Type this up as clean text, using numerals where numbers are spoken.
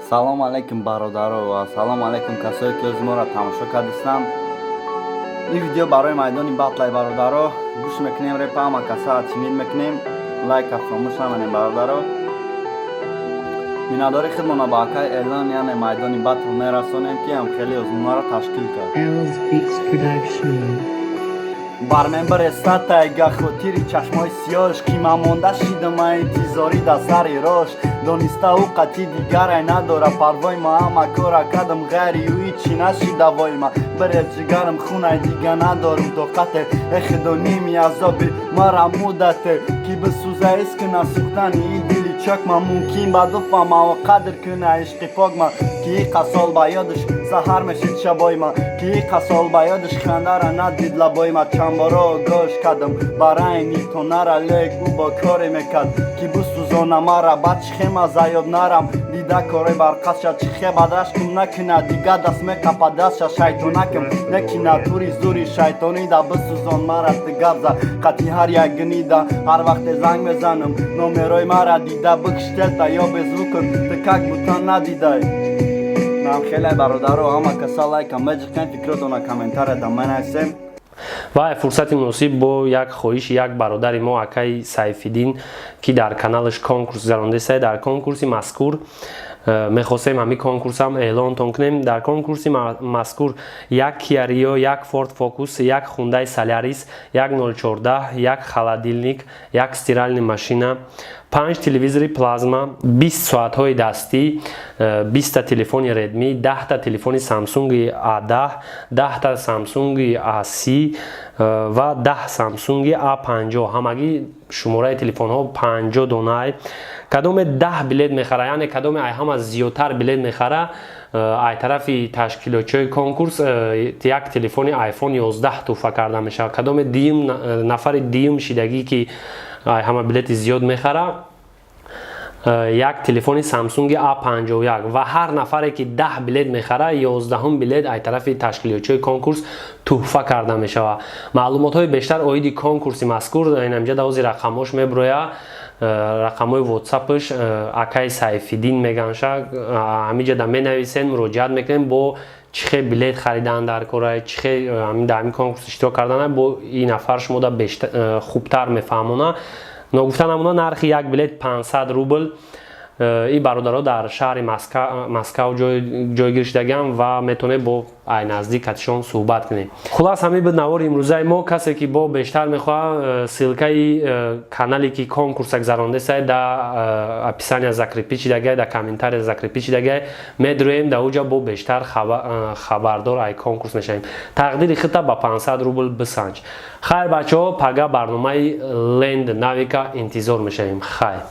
салом алейкум бародаро ва салом алейкум касое ки ози моро тамошо кардистанд. ин видео барои майдони батлай бародаро. гӯш мекунем репа, ҳама каса чинид мекунем. лайка фаромӯш наманем бародаро. минадори худмона ба акай эълон яъне майдони батл мерасонем ки ҳамхели озмунаро ташкил кард. бармебарестатай гахотири чашмои сиёш ки ман монда шидама интизорӣ да сари рош. дониста ӯ қатъи дигарай надора парвои ма, ҳама кора кардам ғайри ӯ ҳичи нашида вои ма. барез ҷигарам хунай дига надорам тоқате, эхдоними азоби мара муддате ки бисӯза ҳис куна сӯхтани ин дили чокма. мумкин ба дуфама ва қадр куна ишқи покма ки иқа сол ба ёдаш саҳар мешид шабои ма, ки иқа сол ба ёдаш хандара надид лабои ма. чандборо огош кардам барайни тонара лек ӯ бо коре мекард ки бисӯзона мара ба чихема заёб нарам. дида коре барқасша чихе бадрашкум накуна дига даст меқапа дастша шайтонакам некина тури зури шайтонӣ да бисӯзон мара тигабза қатъи ҳар як гнида ҳар вақте занг мезанам номерои мара дида бикштелта ё беззвукам тикак бутан надидай. намхелай бародаро ҳама каса лайка меҷиқен фикротона комментарияда менависем. ва фурсати муносиб бо як хоҳиши як бародари мо акай Сайфиддин ки дар каналаш конкурс гузарондааст. дар конкурси мазкур мехостем ҳамин конкурсам эълонтон кунем. дар конкурси мазкур як Kia Rio, як Ford Focus, як Hyundai Solaris, як 014, як холодильник, як стиральная машина, 5 телевизори плазма, 20 соатҳои дастӣ, 20 телефони Redmi, 10 телефони Samsung A10, 10 Samsung A30 ва 10 Samsung A50. ҳамагӣ шумораи телефонҳо 50 донае. кадоме 10 билет мехара, яъне кадоме ай ҳама зиёдтар билет мехара, ай тарафи ташкилотчиҳои конкурс як телефони iPhone 11 туҳфа карда мешавад. кадоме нафари дуюм шидагӣ ки ай ҳама билети зиёд мехара, як телефони Samsung A51 ва ҳар нафаре ки 10 билет мехара 11 билет ай тарафи ташкилотчиҳои конкурс туҳфа карда мешавад. маълумотҳои бештар оиди конкурси мазкур инамҷа давози рақамош меброя. рақамои ватсапш акай Сайфиддин меганша, ҳамиҷада менависен, муроҷиат мекунем бо чихе билет харидан дар кора, чихе дар ҳамин конкурс иштирок кардан бо ин нафар шумода хубтар мефаҳмона. ногуфта намуна нархи як билет 500 рубл. ин бародаро дар шаҳри Москав ҷойгир шудагиам ва метавонем бо ай наздикатишон суҳбат кунем. хулас ҳамин буд навори имрӯзаи мо. касе ки бо бештар мехоҳад силкаи канале ки конкурса гузарондааст да описания закрепи чидагай, да комментария закрепи чидагай медуроем, да уҷа бо бештар хабардор ай конкурс мешавем. тақдири хита ба 500 рубл бисанҷ. хайр бачаҳо, пага барномаи Land Navica интизор мешавем. хайр.